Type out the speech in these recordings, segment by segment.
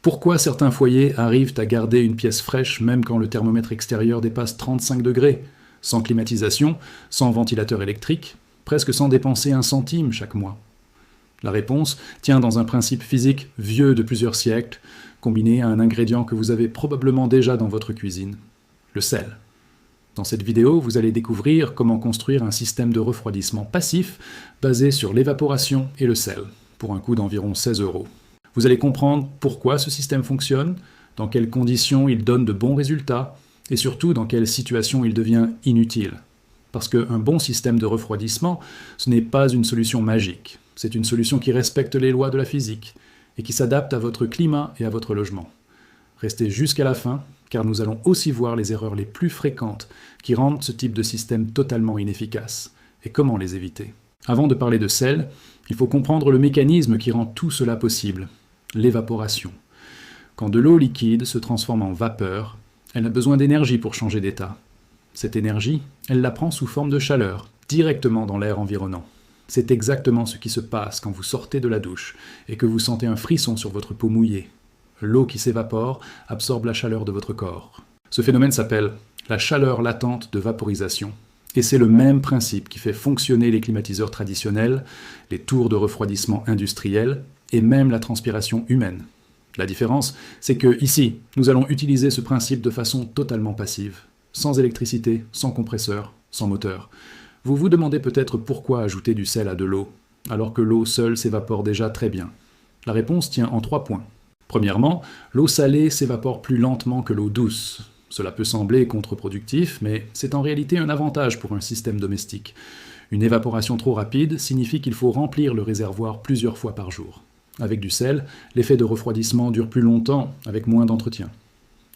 Pourquoi certains foyers arrivent à garder une pièce fraîche même quand le thermomètre extérieur dépasse 35 degrés, sans climatisation, sans ventilateur électrique, presque sans dépenser un centime chaque mois? La réponse tient dans un principe physique vieux de plusieurs siècles, combiné à un ingrédient que vous avez probablement déjà dans votre cuisine, le sel. Dans cette vidéo, vous allez découvrir comment construire un système de refroidissement passif basé sur l'évaporation et le sel, pour un coût d'environ 16 €. Vous allez comprendre pourquoi ce système fonctionne, dans quelles conditions il donne de bons résultats, et surtout dans quelles situations il devient inutile. Parce qu'un bon système de refroidissement, ce n'est pas une solution magique. C'est une solution qui respecte les lois de la physique et qui s'adapte à votre climat et à votre logement. Restez jusqu'à la fin, car nous allons aussi voir les erreurs les plus fréquentes qui rendent ce type de système totalement inefficace, et comment les éviter. Avant de parler de sel, il faut comprendre le mécanisme qui rend tout cela possible, l'évaporation. Quand de l'eau liquide se transforme en vapeur, elle a besoin d'énergie pour changer d'état. Cette énergie, elle la prend sous forme de chaleur, directement dans l'air environnant. C'est exactement ce qui se passe quand vous sortez de la douche et que vous sentez un frisson sur votre peau mouillée. L'eau qui s'évapore absorbe la chaleur de votre corps. Ce phénomène s'appelle la chaleur latente de vaporisation. Et c'est le même principe qui fait fonctionner les climatiseurs traditionnels, les tours de refroidissement industriels et même la transpiration humaine. La différence, c'est que ici, nous allons utiliser ce principe de façon totalement passive, sans électricité, sans compresseur, sans moteur. Vous vous demandez peut-être pourquoi ajouter du sel à de l'eau, alors que l'eau seule s'évapore déjà très bien. La réponse tient en 3 points. Premièrement, l'eau salée s'évapore plus lentement que l'eau douce. Cela peut sembler contre-productif, mais c'est en réalité un avantage pour un système domestique. Une évaporation trop rapide signifie qu'il faut remplir le réservoir plusieurs fois par jour. Avec du sel, l'effet de refroidissement dure plus longtemps, avec moins d'entretien.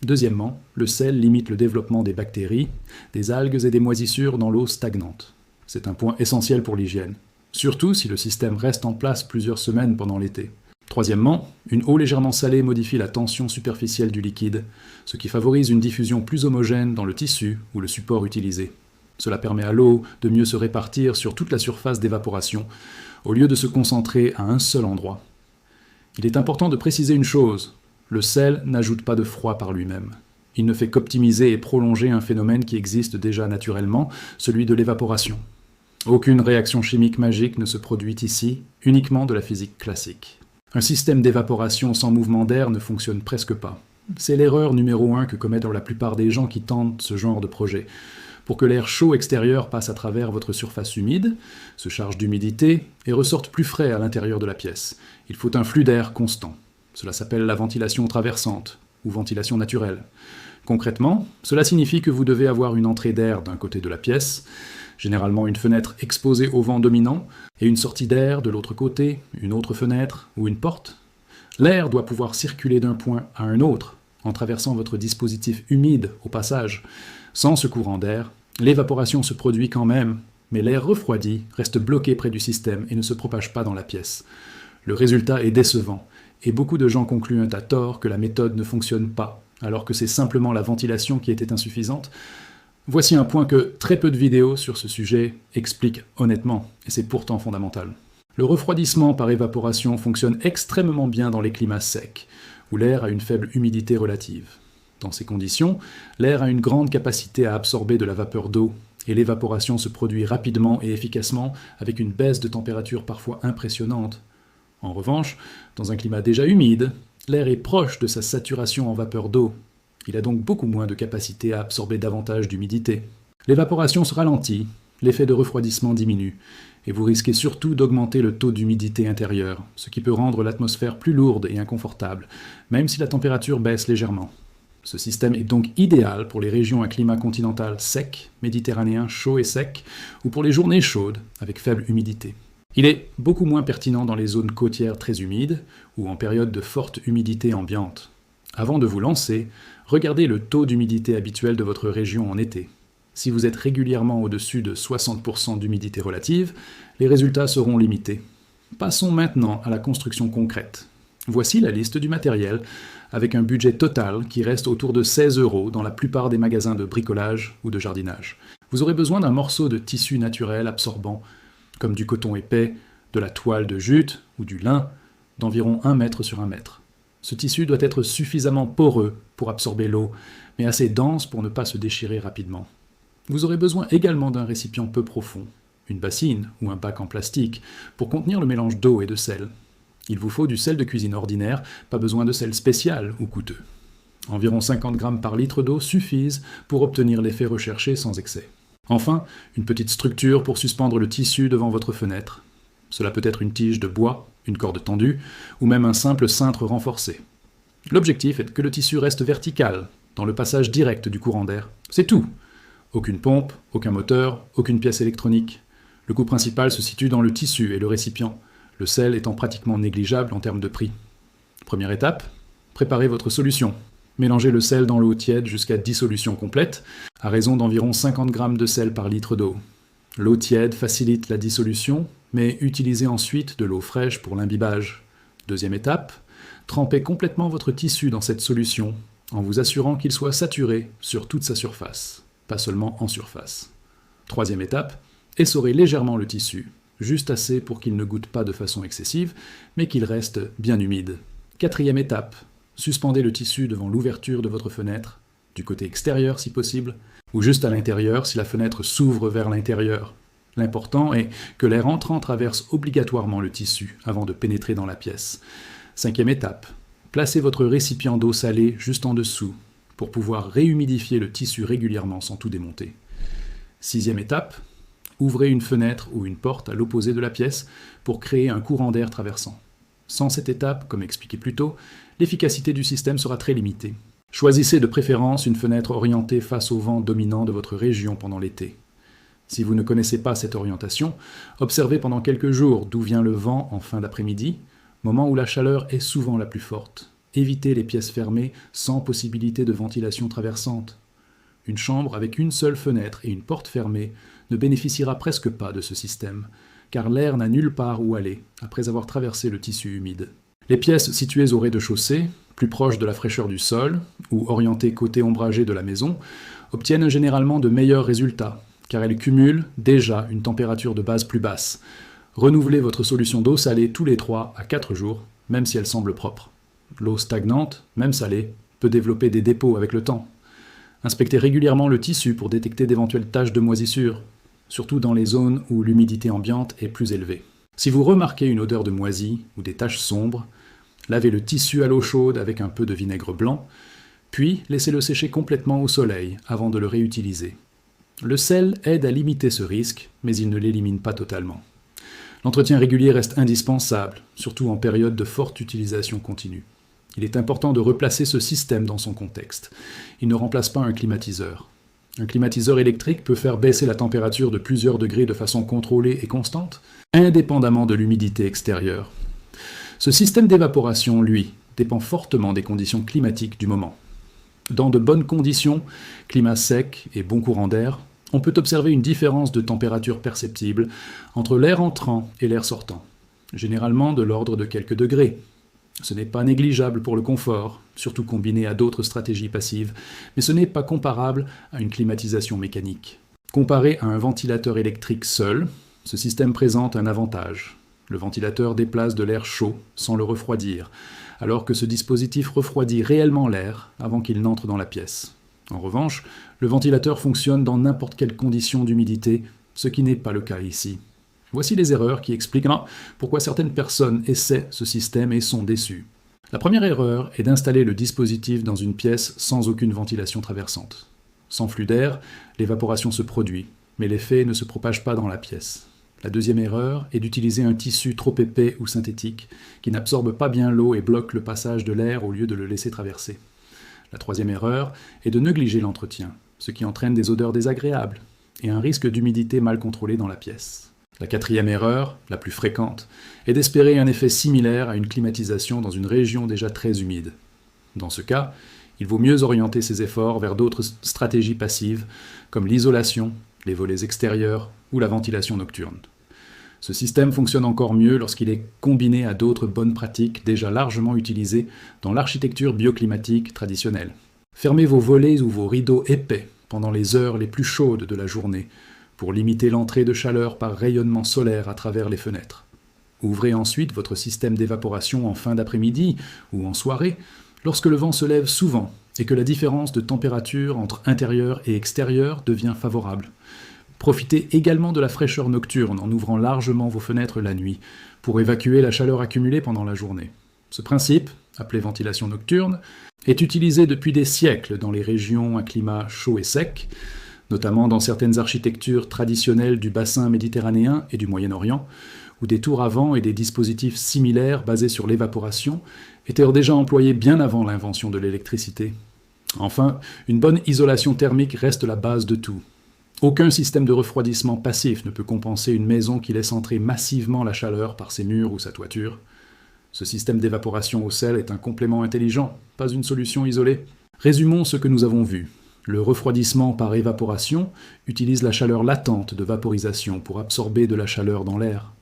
Deuxièmement, le sel limite le développement des bactéries, des algues et des moisissures dans l'eau stagnante. C'est un point essentiel pour l'hygiène, surtout si le système reste en place plusieurs semaines pendant l'été. Troisièmement, une eau légèrement salée modifie la tension superficielle du liquide, ce qui favorise une diffusion plus homogène dans le tissu ou le support utilisé. Cela permet à l'eau de mieux se répartir sur toute la surface d'évaporation, au lieu de se concentrer à un seul endroit. Il est important de préciser une chose, le sel n'ajoute pas de froid par lui-même. Il ne fait qu'optimiser et prolonger un phénomène qui existe déjà naturellement, celui de l'évaporation. Aucune réaction chimique magique ne se produit ici, uniquement de la physique classique. Un système d'évaporation sans mouvement d'air ne fonctionne presque pas. C'est l'erreur numéro 1 que commettent la plupart des gens qui tentent ce genre de projet. Pour que l'air chaud extérieur passe à travers votre surface humide, se charge d'humidité et ressorte plus frais à l'intérieur de la pièce, il faut un flux d'air constant. Cela s'appelle la ventilation traversante, ou ventilation naturelle. Concrètement, cela signifie que vous devez avoir une entrée d'air d'un côté de la pièce, généralement une fenêtre exposée au vent dominant, et une sortie d'air de l'autre côté, une autre fenêtre ou une porte. L'air doit pouvoir circuler d'un point à un autre, en traversant votre dispositif humide au passage. Sans ce courant d'air, l'évaporation se produit quand même, mais l'air refroidi reste bloqué près du système et ne se propage pas dans la pièce. Le résultat est décevant, et beaucoup de gens concluent à tort que la méthode ne fonctionne pas, alors que c'est simplement la ventilation qui était insuffisante. Voici un point que très peu de vidéos sur ce sujet expliquent honnêtement, et c'est pourtant fondamental. Le refroidissement par évaporation fonctionne extrêmement bien dans les climats secs, où l'air a une faible humidité relative. Dans ces conditions, l'air a une grande capacité à absorber de la vapeur d'eau, et l'évaporation se produit rapidement et efficacement avec une baisse de température parfois impressionnante. En revanche, dans un climat déjà humide, l'air est proche de sa saturation en vapeur d'eau. Il a donc beaucoup moins de capacité à absorber davantage d'humidité. L'évaporation se ralentit, l'effet de refroidissement diminue, et vous risquez surtout d'augmenter le taux d'humidité intérieure, ce qui peut rendre l'atmosphère plus lourde et inconfortable, même si la température baisse légèrement. Ce système est donc idéal pour les régions à climat continental sec, méditerranéen chaud et sec, ou pour les journées chaudes, avec faible humidité. Il est beaucoup moins pertinent dans les zones côtières très humides, ou en période de forte humidité ambiante. Avant de vous lancer, regardez le taux d'humidité habituel de votre région en été. Si vous êtes régulièrement au-dessus de 60% d'humidité relative, les résultats seront limités. Passons maintenant à la construction concrète. Voici la liste du matériel, avec un budget total qui reste autour de 16 € dans la plupart des magasins de bricolage ou de jardinage. Vous aurez besoin d'un morceau de tissu naturel absorbant, comme du coton épais, de la toile de jute ou du lin, d'environ 1 mètre sur 1 mètre. Ce tissu doit être suffisamment poreux pour absorber l'eau, mais assez dense pour ne pas se déchirer rapidement. Vous aurez besoin également d'un récipient peu profond, une bassine ou un bac en plastique, pour contenir le mélange d'eau et de sel. Il vous faut du sel de cuisine ordinaire, pas besoin de sel spécial ou coûteux. Environ 50 g par litre d'eau suffisent pour obtenir l'effet recherché sans excès. Enfin, une petite structure pour suspendre le tissu devant votre fenêtre. Cela peut être une tige de bois, une corde tendue, ou même un simple cintre renforcé. L'objectif est que le tissu reste vertical, dans le passage direct du courant d'air. C'est tout. Aucune pompe, aucun moteur, aucune pièce électronique. Le coût principal se situe dans le tissu et le récipient, le sel étant pratiquement négligeable en termes de prix. Première étape, préparez votre solution. Mélangez le sel dans l'eau tiède jusqu'à dissolution complète, à raison d'environ 50 g de sel par litre d'eau. L'eau tiède facilite la dissolution, mais utilisez ensuite de l'eau fraîche pour l'imbibage. Deuxième étape, trempez complètement votre tissu dans cette solution, en vous assurant qu'il soit saturé sur toute sa surface, pas seulement en surface. Troisième étape, essorez légèrement le tissu, juste assez pour qu'il ne goûte pas de façon excessive, mais qu'il reste bien humide. Quatrième étape, suspendez le tissu devant l'ouverture de votre fenêtre, du côté extérieur si possible, ou juste à l'intérieur si la fenêtre s'ouvre vers l'intérieur. L'important est que l'air entrant traverse obligatoirement le tissu avant de pénétrer dans la pièce. Cinquième étape, placez votre récipient d'eau salée juste en dessous pour pouvoir réhumidifier le tissu régulièrement sans tout démonter. Sixième étape, ouvrez une fenêtre ou une porte à l'opposé de la pièce pour créer un courant d'air traversant. Sans cette étape, comme expliqué plus tôt, l'efficacité du système sera très limitée. Choisissez de préférence une fenêtre orientée face au vent dominant de votre région pendant l'été. Si vous ne connaissez pas cette orientation, observez pendant quelques jours d'où vient le vent en fin d'après-midi, moment où la chaleur est souvent la plus forte. Évitez les pièces fermées sans possibilité de ventilation traversante. Une chambre avec une seule fenêtre et une porte fermée ne bénéficiera presque pas de ce système, car l'air n'a nulle part où aller après avoir traversé le tissu humide. Les pièces situées au rez-de-chaussée, plus proches de la fraîcheur du sol, ou orientées côté ombragé de la maison, obtiennent généralement de meilleurs résultats, car elles cumulent déjà une température de base plus basse. Renouvelez votre solution d'eau salée tous les 3 à 4 jours, même si elle semble propre. L'eau stagnante, même salée, peut développer des dépôts avec le temps. Inspectez régulièrement le tissu pour détecter d'éventuelles taches de moisissure, surtout dans les zones où l'humidité ambiante est plus élevée. Si vous remarquez une odeur de moisi ou des taches sombres, lavez le tissu à l'eau chaude avec un peu de vinaigre blanc, puis laissez-le sécher complètement au soleil avant de le réutiliser. Le sel aide à limiter ce risque, mais il ne l'élimine pas totalement. L'entretien régulier reste indispensable, surtout en période de forte utilisation continue. Il est important de replacer ce système dans son contexte. Il ne remplace pas un climatiseur. Un climatiseur électrique peut faire baisser la température de plusieurs degrés de façon contrôlée et constante, indépendamment de l'humidité extérieure. Ce système d'évaporation, lui, dépend fortement des conditions climatiques du moment. Dans de bonnes conditions, climat sec et bon courant d'air, on peut observer une différence de température perceptible entre l'air entrant et l'air sortant, généralement de l'ordre de quelques degrés. Ce n'est pas négligeable pour le confort, surtout combiné à d'autres stratégies passives, mais ce n'est pas comparable à une climatisation mécanique. Comparé à un ventilateur électrique seul, ce système présente un avantage. Le ventilateur déplace de l'air chaud sans le refroidir, alors que ce dispositif refroidit réellement l'air avant qu'il n'entre dans la pièce. En revanche, le ventilateur fonctionne dans n'importe quelle condition d'humidité, ce qui n'est pas le cas ici. Voici les erreurs qui expliquent pourquoi certaines personnes essaient ce système et sont déçues. La première erreur est d'installer le dispositif dans une pièce sans aucune ventilation traversante. Sans flux d'air, l'évaporation se produit, mais l'effet ne se propage pas dans la pièce. La deuxième erreur est d'utiliser un tissu trop épais ou synthétique, qui n'absorbe pas bien l'eau et bloque le passage de l'air au lieu de le laisser traverser. La troisième erreur est de négliger l'entretien, ce qui entraîne des odeurs désagréables et un risque d'humidité mal contrôlée dans la pièce. La quatrième erreur, la plus fréquente, est d'espérer un effet similaire à une climatisation dans une région déjà très humide. Dans ce cas, il vaut mieux orienter ses efforts vers d'autres stratégies passives, comme l'isolation, les volets extérieurs ou la ventilation nocturne. Ce système fonctionne encore mieux lorsqu'il est combiné à d'autres bonnes pratiques déjà largement utilisées dans l'architecture bioclimatique traditionnelle. Fermez vos volets ou vos rideaux épais pendant les heures les plus chaudes de la journée pour limiter l'entrée de chaleur par rayonnement solaire à travers les fenêtres. Ouvrez ensuite votre système d'évaporation en fin d'après-midi ou en soirée, lorsque le vent se lève souvent et que la différence de température entre intérieur et extérieur devient favorable. Profitez également de la fraîcheur nocturne en ouvrant largement vos fenêtres la nuit pour évacuer la chaleur accumulée pendant la journée. Ce principe, appelé ventilation nocturne, est utilisé depuis des siècles dans les régions à climat chaud et sec, notamment dans certaines architectures traditionnelles du bassin méditerranéen et du Moyen-Orient, où des tours à vent et des dispositifs similaires basés sur l'évaporation étaient déjà employés bien avant l'invention de l'électricité. Enfin, une bonne isolation thermique reste la base de tout. Aucun système de refroidissement passif ne peut compenser une maison qui laisse entrer massivement la chaleur par ses murs ou sa toiture. Ce système d'évaporation au sel est un complément intelligent, pas une solution isolée. Résumons ce que nous avons vu. Le refroidissement par évaporation utilise la chaleur latente de vaporisation pour absorber de la chaleur dans l'air.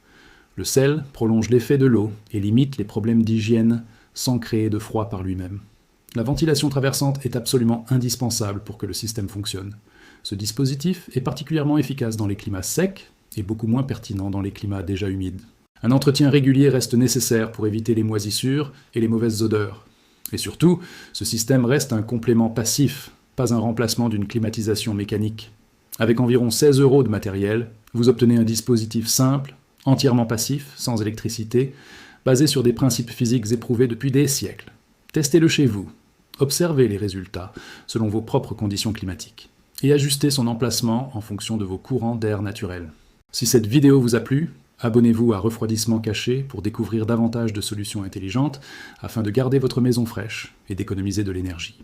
Le sel prolonge l'effet de l'eau et limite les problèmes d'hygiène sans créer de froid par lui-même. La ventilation traversante est absolument indispensable pour que le système fonctionne. Ce dispositif est particulièrement efficace dans les climats secs et beaucoup moins pertinent dans les climats déjà humides. Un entretien régulier reste nécessaire pour éviter les moisissures et les mauvaises odeurs. Et surtout, ce système reste un complément passif, pas un remplacement d'une climatisation mécanique. Avec environ 16 € de matériel, vous obtenez un dispositif simple, entièrement passif, sans électricité, basé sur des principes physiques éprouvés depuis des siècles. Testez-le chez vous, observez les résultats selon vos propres conditions climatiques et ajustez son emplacement en fonction de vos courants d'air naturels. Si cette vidéo vous a plu, abonnez-vous à Refroidissement Caché pour découvrir davantage de solutions intelligentes afin de garder votre maison fraîche et d'économiser de l'énergie.